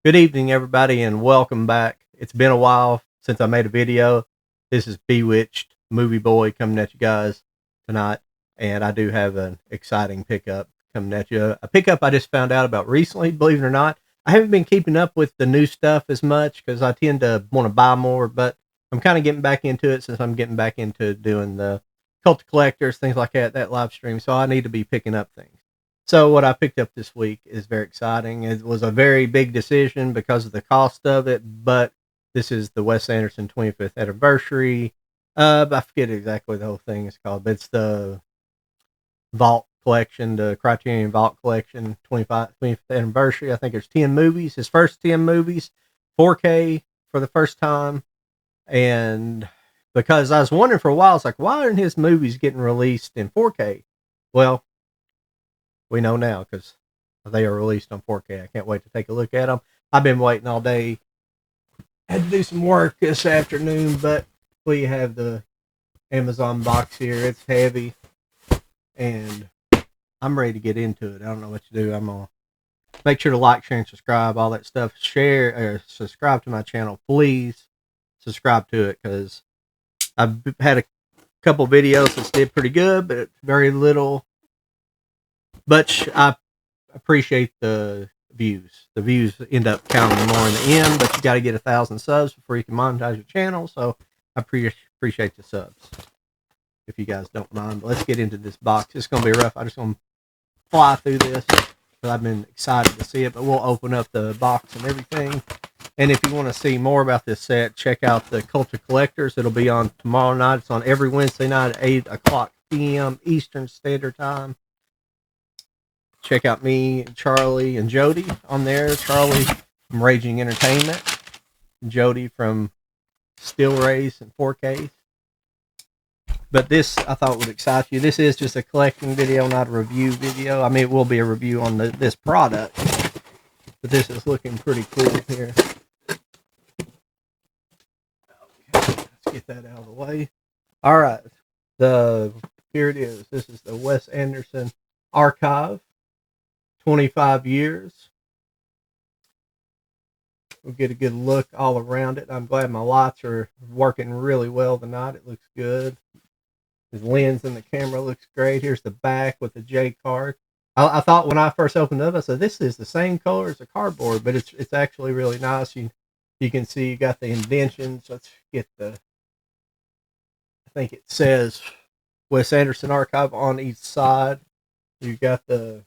Good evening, everybody, and welcome back. It's been a while since I made a video. This is Bewitched Movie Boy coming at you guys tonight, and I do have an exciting pickup coming at you. A pickup I just found out about recently, believe it or not. I haven't been keeping up with the new stuff as much because I tend to want to buy more, but I'm kind of getting back into it since I'm getting back into doing the Cult of Collectors, things like that live stream, so I need to be picking up things. So what I picked up this week is very exciting. It was a very big decision because of the cost of it, but this is the Wes Anderson 25th anniversary. I forget exactly what the whole thing is called, but it's the Vault collection, the Criterion Vault collection, 25th anniversary. I think there's 10 movies, his first 10 movies, 4K for the first time. And because I was wondering for a while, it's like, why aren't his movies getting released in 4K? Well, we know now because they are released on 4K. I can't wait to take a look at them. I've been waiting all day. Had to do some work this afternoon, but we have the Amazon box here. It's heavy, and I'm ready to get into it. I don't know what to do. I'm gonna make sure to like, share, and subscribe, all that stuff. Share or subscribe to my channel, please. Subscribe to it because I've had a couple videos that did pretty good, but very little. But I appreciate the views. The views end up counting more in the end, but you got to get 1,000 subs before you can monetize your channel. So I appreciate the subs if you guys don't mind. But let's get into this box. It's going to be rough. I'm just going to fly through this because I've been excited to see it. But we'll open up the box and everything. And if you want to see more about this set, check out the Cult of Collectors. It'll be on tomorrow night. It's on every Wednesday night at 8 o'clock p.m. Eastern Standard Time. Check out me, Charlie, and Jody on there. Charlie from Raging Entertainment, Jody from Still Rays and 4Ks. But this I thought would excite you. This is just a collecting video, not a review video. I mean, it will be a review on this product, but this is looking pretty cool here. Okay, let's get that out of the way. All right, here it is. This is the Wes Anderson Archive. 25 years. We'll get a good look all around it. I'm glad my lights are working really well tonight. It looks good. His lens in the camera looks great. Here's the back with the J card. I thought when I first opened it up, I said this is the same color as the cardboard, but it's actually really nice. You can see you got the indentions. Let's get I think it says Wes Anderson Archive on each side. You got the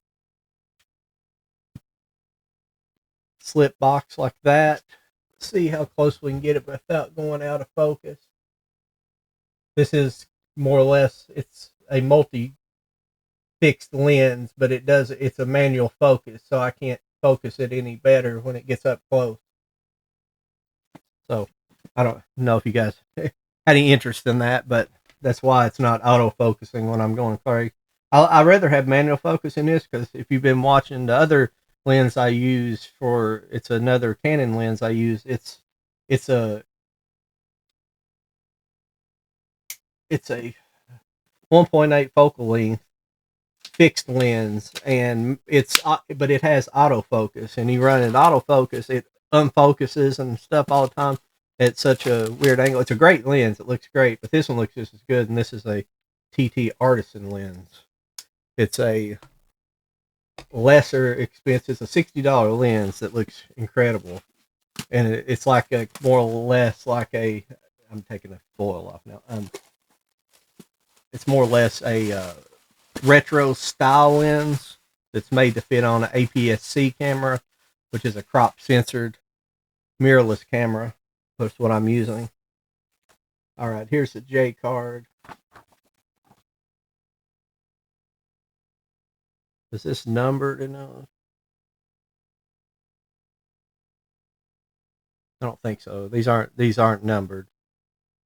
slip box like that. See how close we can get it without going out of focus. This is more or less, it's a multi-fixed lens, but it's a manual focus, so I can't focus it any better when it gets up close. So I don't know if you guys had any interest in that, but that's why it's not auto-focusing when I'm going crazy. I'd rather have manual focus in this because if you've been watching the other lens I use it's another Canon lens I use. It's a 1.8 focal length fixed lens, and but it has autofocus, and you run it autofocus, it unfocuses and stuff all the time at such a weird angle. It's a great lens. It looks great, but this one looks just as good, and this is a TT Artisan lens. It's a lesser expense. It's a $60 lens that looks incredible, and it's like a more or less like a. I'm taking the foil off now. It's more or less a retro style lens that's made to fit on an APS-C camera, which is a crop censored mirrorless camera. That's what I'm using. All right, here's the J card. Is this numbered enough? I don't think so. These aren't numbered.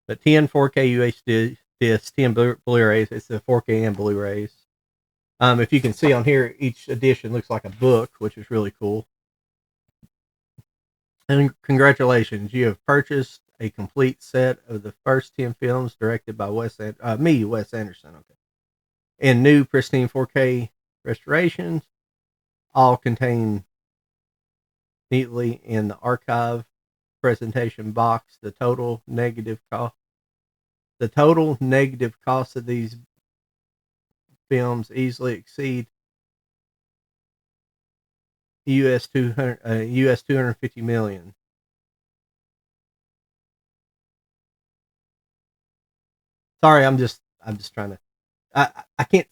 But 10 4K UHD discs, 10 Blu-rays. It's the 4K and Blu-rays. If you can see on here, each edition looks like a book, which is really cool. And congratulations, you have purchased a complete set of the first 10 films directed by Wes Anderson. Okay, in new pristine 4K restorations, all contain neatly in the archive presentation box. The total negative cost of these films easily exceed US 250 million. Sorry, I'm just trying to. I can't.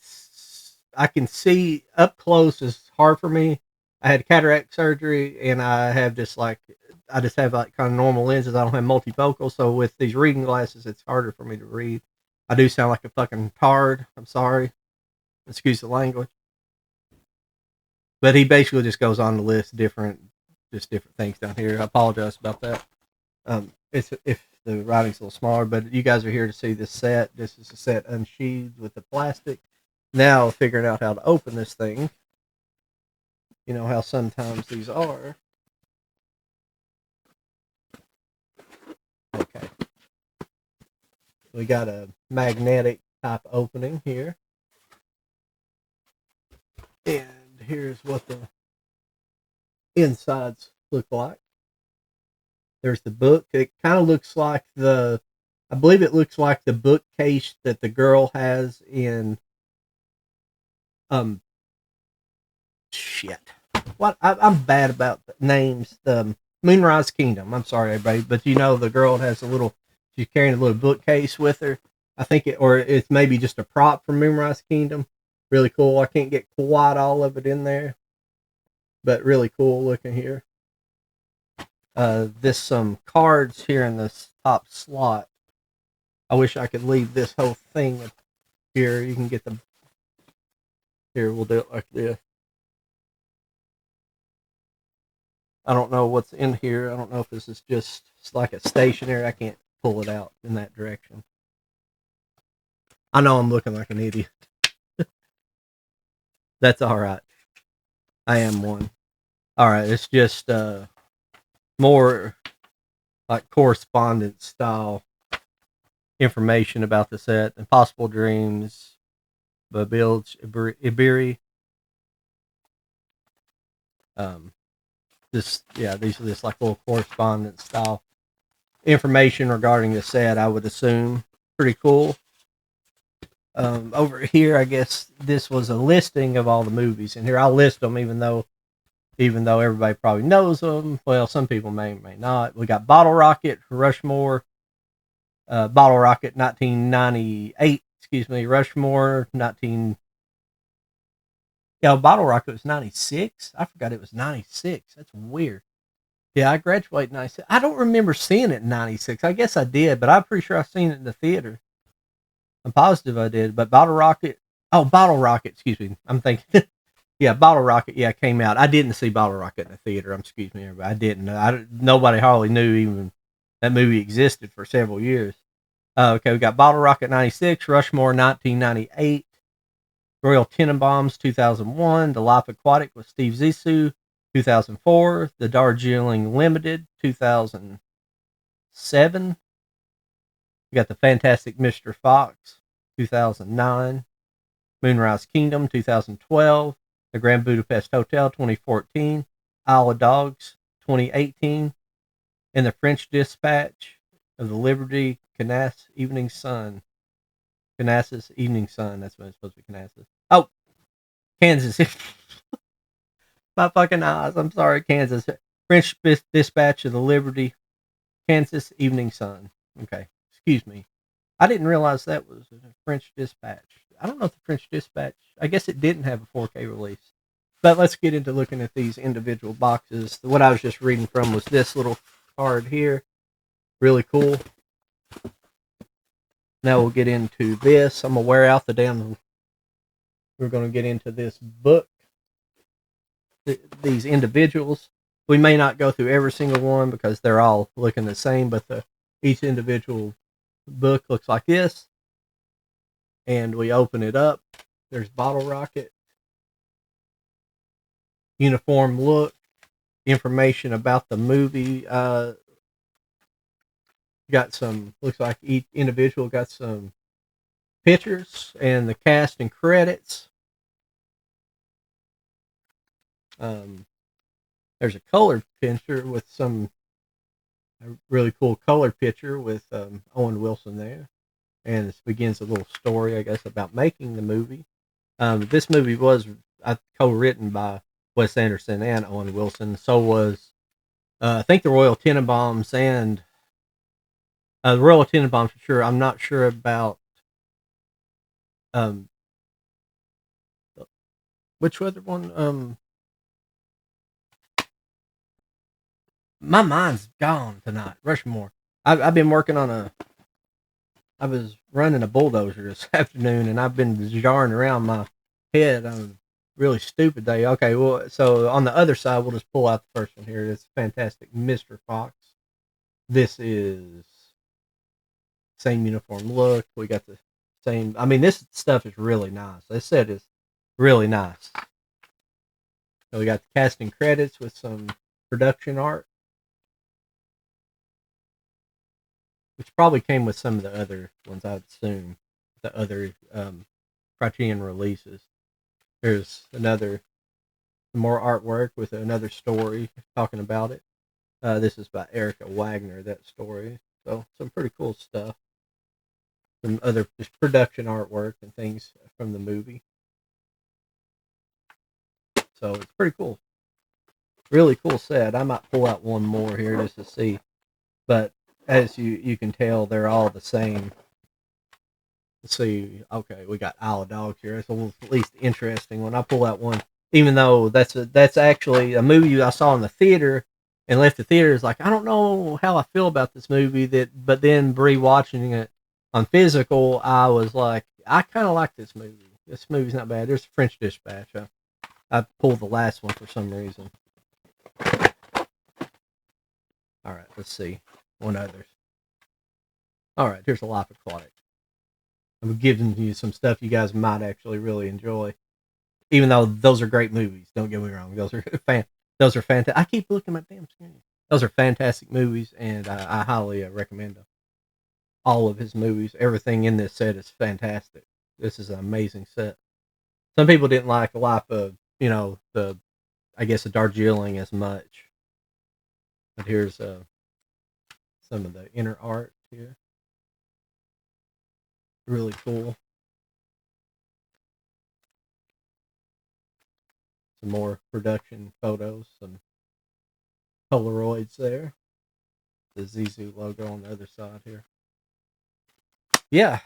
I can see up close is hard for me. I had cataract surgery, and I just have like kind of normal lenses. I don't have multifocal, so with these reading glasses, it's harder for me to read. I do sound like a fucking tard. I'm sorry. Excuse the language. But he basically just goes on to list just different things down here. I apologize about that. It's if the writing's a little smaller, but you guys are here to see this set. This is a set unsheathed with the plastic. Now figuring out how to open this thing. You know how sometimes these are. Okay. We got a magnetic type opening here. And here's what the insides look like. There's the book. It kind of looks like I believe it looks like the bookcase that the girl has in, um, shit. What? I'm bad about names. The Moonrise Kingdom. I'm sorry, everybody, but you know the girl has a little. She's carrying a little bookcase with her. I think or it's maybe just a prop from Moonrise Kingdom. Really cool. I can't get quite all of it in there, but really cool looking here. This some cards here in this top slot. I wish I could leave this whole thing here. You can get them here. We'll do it like this. I don't know what's in here. I don't know if this is just like a stationary. I can't pull it out in that direction. I know I'm looking like an idiot. That's all right. I am one. All right. It's just more like correspondence style information about the set. Impossible Dreams, Babilge Iberi. Um, these are just like little correspondence style information regarding the set. I would assume pretty cool. Over here, I guess this was a listing of all the movies, and here I'll list them, even though everybody probably knows them. Well, some people may not. We got Bottle Rocket, Rushmore, Bottle Rocket, 1998. Excuse me, Rushmore, 19. Yeah, Bottle Rocket was 96. I forgot it was 96. That's weird. Yeah, I graduated in 96. I don't remember seeing it in 96. I guess I did, but I'm pretty sure I seen it in the theater. I'm positive I did, but Bottle Rocket. Oh, Bottle Rocket. Excuse me. I'm thinking. Yeah, Bottle Rocket. Yeah, came out. I didn't see Bottle Rocket in the theater. Excuse me, everybody. I didn't. Nobody hardly knew even that movie existed for several years. Okay, we got Bottle Rocket 96, Rushmore 1998, Royal Tenenbaums 2001, The Life Aquatic with Steve Zissou 2004, The Darjeeling Limited 2007. We got The Fantastic Mr. Fox 2009, Moonrise Kingdom 2012, The Grand Budapest Hotel 2014, Isle of Dogs 2018, and The French Dispatch of the Liberty Canassus Evening Sun. Canassus Evening Sun. That's what it's supposed to be. Canassus. Oh, Kansas. My fucking eyes. I'm sorry, Kansas. French Dispatch of the Liberty, Kansas Evening Sun. Okay, excuse me. I didn't realize that was a French Dispatch. I don't know if the French Dispatch. I guess it didn't have a 4K release. But let's get into looking at these individual boxes. What I was just reading from was this little card here. Really cool. Now we'll get into this. I'm gonna wear out the damn. We're gonna get into this book. These individuals. We may not go through every single one because they're all looking the same, but each individual book looks like this. And we open it up. There's Bottle Rocket. Uniform look. Information about the movie. Got some. Looks like each individual got some pictures and the cast and credits. Um, There's a colored picture with a really cool colored picture with Owen Wilson there, and this begins a little story, I guess, about making the movie. This movie was co-written by Wes Anderson and Owen Wilson. So was I think the Royal Tenenbaums and the Royal Tenenbaums for sure. I'm not sure about um, which other one. My mind's gone tonight. Rushmore. I've been working on I was running a bulldozer this afternoon, and I've been jarring around my head on a really stupid day. Okay, well, so on the other side, we'll just pull out the first one here. It's fantastic, Mr. Fox. This is same uniform look. We got the same. I mean, this stuff is really nice. This set is really nice. So we got the casting credits with some production art, which probably came with some of the other ones, I'd assume, the other Criterion releases. There's more artwork with another story talking about it. This is by Erica Wagner, that story. So some pretty cool stuff. Some other just production artwork and things from the movie. So it's pretty cool. Really cool set. I might pull out one more here just to see. But as you can tell, they're all the same. Let's see. Okay, we got Isle of Dogs here. It's at least interesting when I pull out one. Even though that's actually a movie I saw in the theater and left the theater, is like, I don't know how I feel about this movie. But then rewatching it on physical, I was like, I kind of like this movie. This movie's not bad. There's French Dispatch. I pulled the last one for some reason. All right, let's see. One others. All right, here's A Life Aquatic. I'm giving you some stuff you guys might actually really enjoy. Even though those are great movies, don't get me wrong. Those are fantastic. I keep looking at my damn screen. Those are fantastic movies, and I highly recommend them. All of his movies, everything in this set is fantastic. This is an amazing set. Some people didn't like A Life of, the Darjeeling as much. But here's some of the inner art here. Really cool. Some more production photos, some Polaroids there. The Zizou logo on the other side here. Yeah.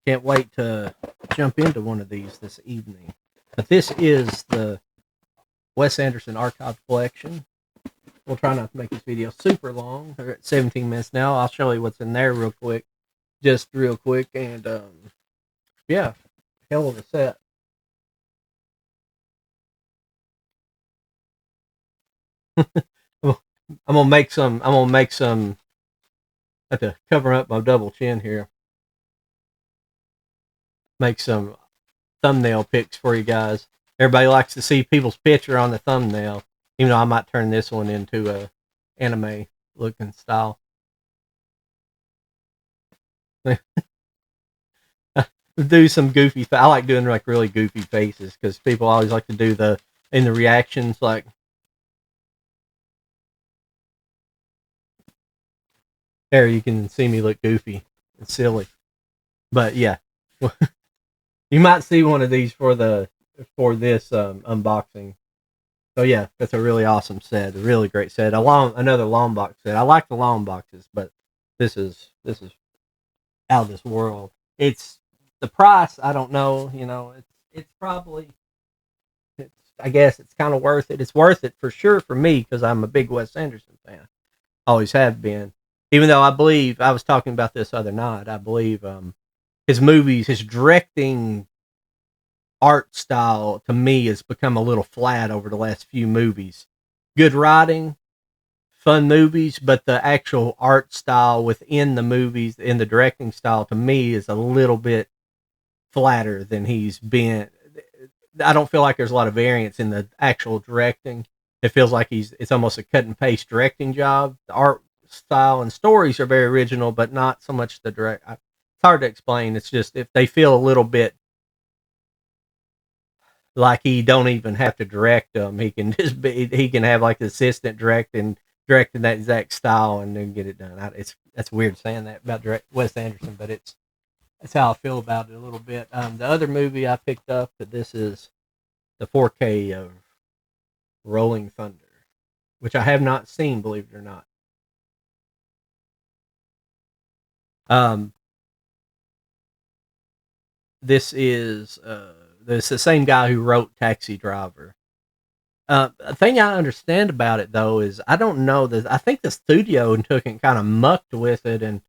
Can't wait to jump into one of these this evening. But this is the Wes Anderson Archive Collection. We'll try not to make this video super long. We're at 17 minutes now. I'll show you what's in there real quick. Just real quick. And, yeah. Hell of a set. I'm gonna make some. I have to cover up my double chin here. Make some thumbnail pics for you guys. Everybody likes to see people's picture on the thumbnail. Even though I might turn this one into a anime looking style. Do some goofy. I like doing like really goofy faces because people always like to do in the reactions like. There you can see me look goofy and silly. But yeah. You might see one of these for this unboxing. So yeah, that's a really awesome set, a really great set. Another long box set. I like the long boxes, but this is out of this world. It's the price. I don't know. It's probably. I guess it's kind of worth it. It's worth it for sure for me because I'm a big Wes Anderson fan. Always have been. Even though I believe I was talking about this other night. I believe his movies, his directing art style to me has become a little flat over the last few movies. Good writing, fun movies, but the actual art style within the movies and the directing style to me is a little bit flatter than he's been. I don't feel like there's a lot of variance in the actual directing. It feels like it's almost a cut and paste directing job. The art style and stories are very original, but not so much the direct. It's hard to explain. It's just if they feel a little bit like he don't even have to direct them. He can just be, he can have like the assistant directing that exact style and then get it done. It's that's weird saying that about Wes Anderson, but it's that's how I feel about it a little bit. The other movie I picked up that this is the 4K of Rolling Thunder, which I have not seen, believe it or not. Um, this is the same guy who wrote Taxi Driver. A thing I understand about it though is I don't know that I think the studio took it and kind of mucked with it and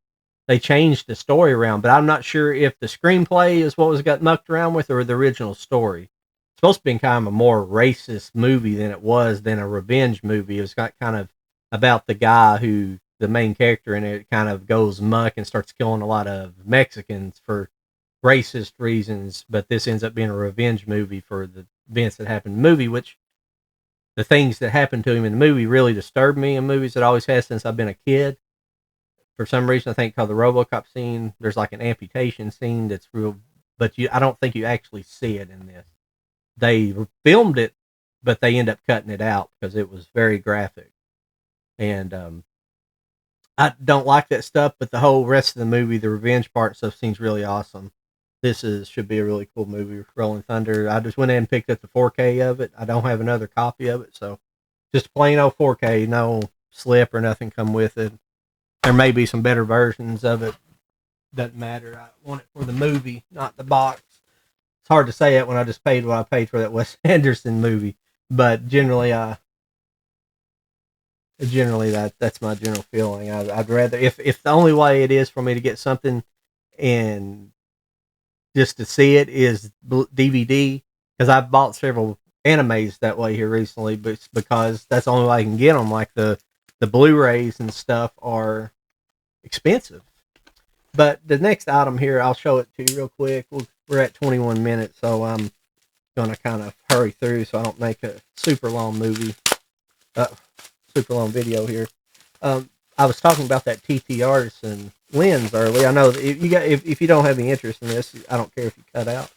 they changed the story around, but I'm not sure if the screenplay is what was got mucked around with or the original story. It's supposed to be kind of a more racist movie than a revenge movie. It was got kind of about the guy who the main character in it kind of goes muck and starts killing a lot of Mexicans for racist reasons, but this ends up being a revenge movie for the events that happened in the movie, which the things that happened to him in the movie really disturbed me in movies. It always has since I've been a kid. For some reason, I think called the RoboCop scene, there's like an amputation scene that's real, but I don't think you actually see it in this. They filmed it, but they end up cutting it out because it was very graphic. And I don't like that stuff, but the whole rest of the movie, the revenge part and stuff, seems really awesome. This is should be a really cool movie, Rolling Thunder. I just went in and picked up the 4K of it. I don't have another copy of it, so just plain old 4K, no slip or nothing come with it. There may be some better versions of it. Doesn't matter. I want it for the movie, not the box. It's hard to say it when I just paid what I paid for that Wes Anderson movie, but generally that's my general feeling. I'd rather if the only way it is for me to get something and just to see it is DVD because I've bought several animes that way here recently, but it's because that's the only way I can get them. Like the Blu-rays and stuff are expensive. But the next item here, I'll show it to you real quick. We're at 21 minutes, so I'm gonna kind of hurry through so I don't make a super long uh, super long video here. I was talking about that TT Artisan lens early. I know that if you don't have any interest in this, I don't care if you cut out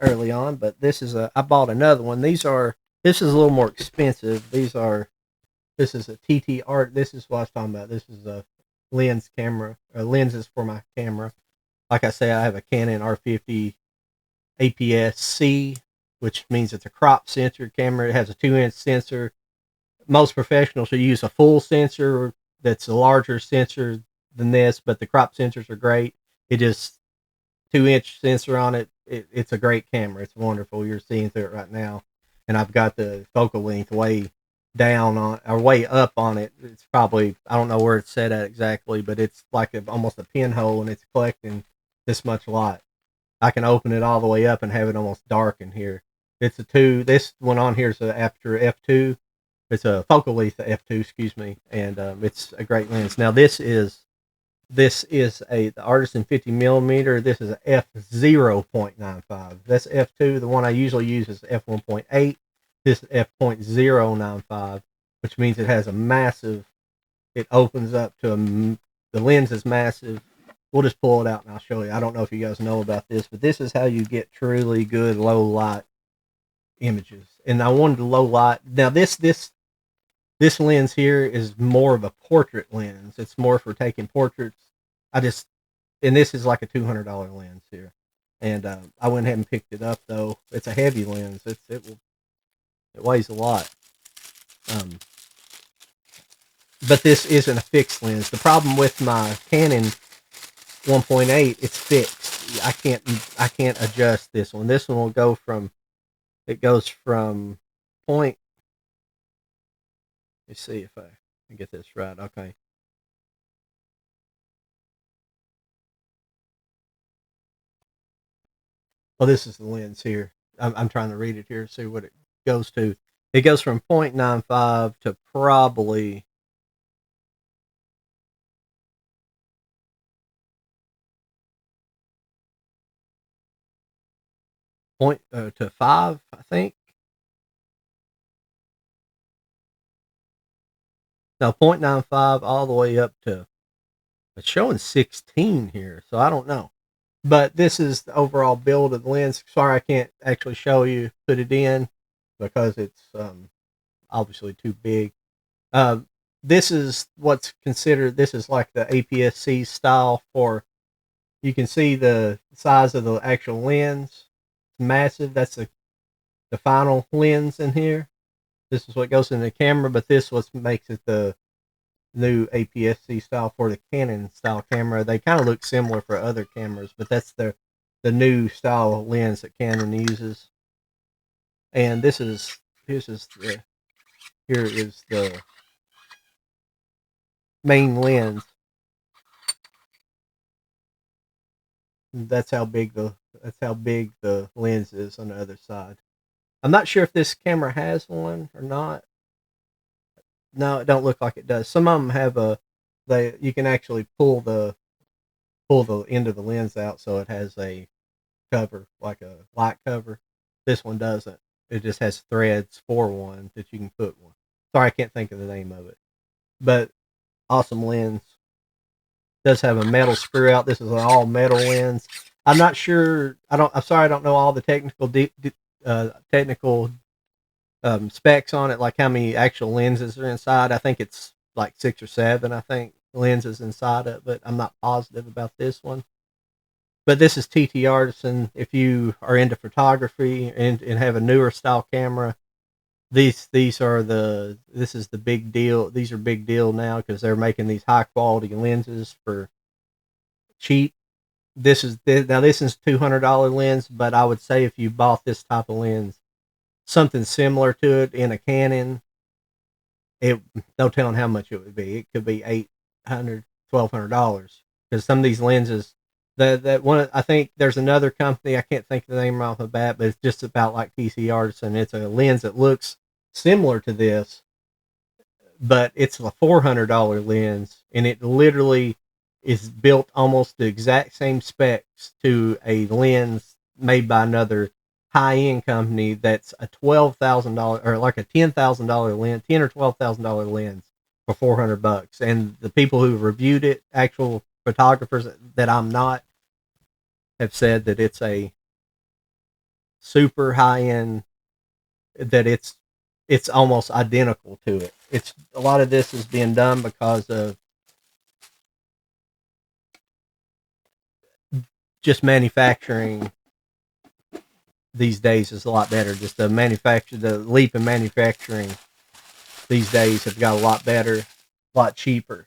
early on. But I bought another one. This is a little more expensive. This is a TT Art. This is what I was talking about. This is a lens camera, lenses for my camera. Like I say, I have a Canon R50 APS-C, which means it's a crop sensor camera. It has a 2-inch sensor. Most professionals will use a full sensor that's a larger sensor than this, but the crop sensors are great. It just 2-inch sensor on it. It's a great camera. It's wonderful. You're seeing through it right now. And I've got the focal length way down on or way up on it. It's probably I don't know where it's set at exactly, but it's like almost a pinhole and it's collecting this much light. I can open it all the way up and have it almost dark in here. It's a two. This one on here is after f2. It's a focal length f2, excuse me, and it's a great lens. Now this is the Artisan 50 millimeter. This is a f0.95. That's f2. The one I usually use is f1.8. This is f.095, which means it has a massive. It opens up to the lens is massive. We'll just pull it out and I'll show you. I don't know if you guys know about this, but this is how you get truly good low light images. And I wanted low light. Now this lens here is more of a portrait lens. It's more for taking portraits. And this is like a $200 lens here. And I went ahead and picked it up though. It's a heavy lens. It weighs a lot. Um, but this isn't a fixed lens. The problem with my Canon 1.8, it's fixed. I can't adjust this one. This one will go from it goes from point. Let's see if I can get this right. Okay. Well, this is the lens here. I'm trying to read it here, see what it goes to. It goes from 0.95 to probably point to 5, I think. Now 0.95 all the way up to it's showing 16 here, so I don't know. But this is the overall build of the lens. Sorry, I can't actually show you, put it in, because it's obviously too big. Uh, this is what's considered, this is like the APS-C style for, you can see the size of the actual lens. It's massive. That's the final lens in here. This is what goes in the camera, but this what makes it the new APS-C style for the Canon style camera. They kind of look similar for other cameras, but that's the new style lens that Canon uses. And this is the here is the main lens. That's how big the lens is on the other side. I'm not sure if this camera has one or not. No, it don't look like it does. Some of them have you can actually pull the end of the lens out so it has a cover, like a light cover. This one doesn't. It just has threads for one that you can put one. Sorry, I can't think of the name of it. But awesome lens. Does have a metal screw out. This is an all metal lens. I'm not sure. I'm sorry. I don't know all the technical specs on it, like how many actual lenses are inside. I think it's like 6 or 7. I think lenses inside it, but I'm not positive about this one. But this is TT Artisan. If you are into photography and have a newer style camera, these are this is the big deal. These are big deal now because they're making these high quality lenses for cheap. This is $200 lens, but I would say if you bought this type of lens, something similar to it in a Canon, it no telling how much it would be. It could be $800, $1,200 because some of these lenses, that one, I think there's another company, I can't think of the name off the bat, but it's just about like TT Artisan. It's a lens that looks similar to this, but it's a $400 lens, and it literally is built almost the exact same specs to a lens made by another high end company that's a $12,000 or like a $10,000 lens, $10 or $12,000 lens for $400. And the people who reviewed it, actual photographers that I'm not, have said that it's a super high end, that it's almost identical to it. It's a lot of this is being done because of just manufacturing these days is a lot better. Just the leap in manufacturing these days have got a lot better, a lot cheaper.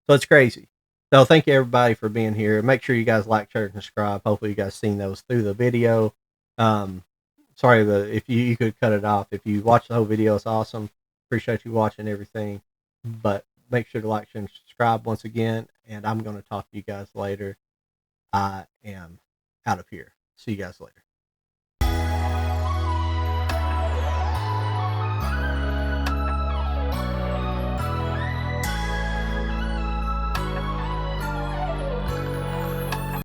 So it's crazy. So thank you everybody for being here. Make sure you guys like, share, and subscribe. Hopefully you guys seen those through the video. Um, sorry if you could cut it off. If you watch the whole video, it's awesome. Appreciate you watching everything. But make sure to like, share, and subscribe once again. And I'm going to talk to you guys later. I am out of here. See you guys later.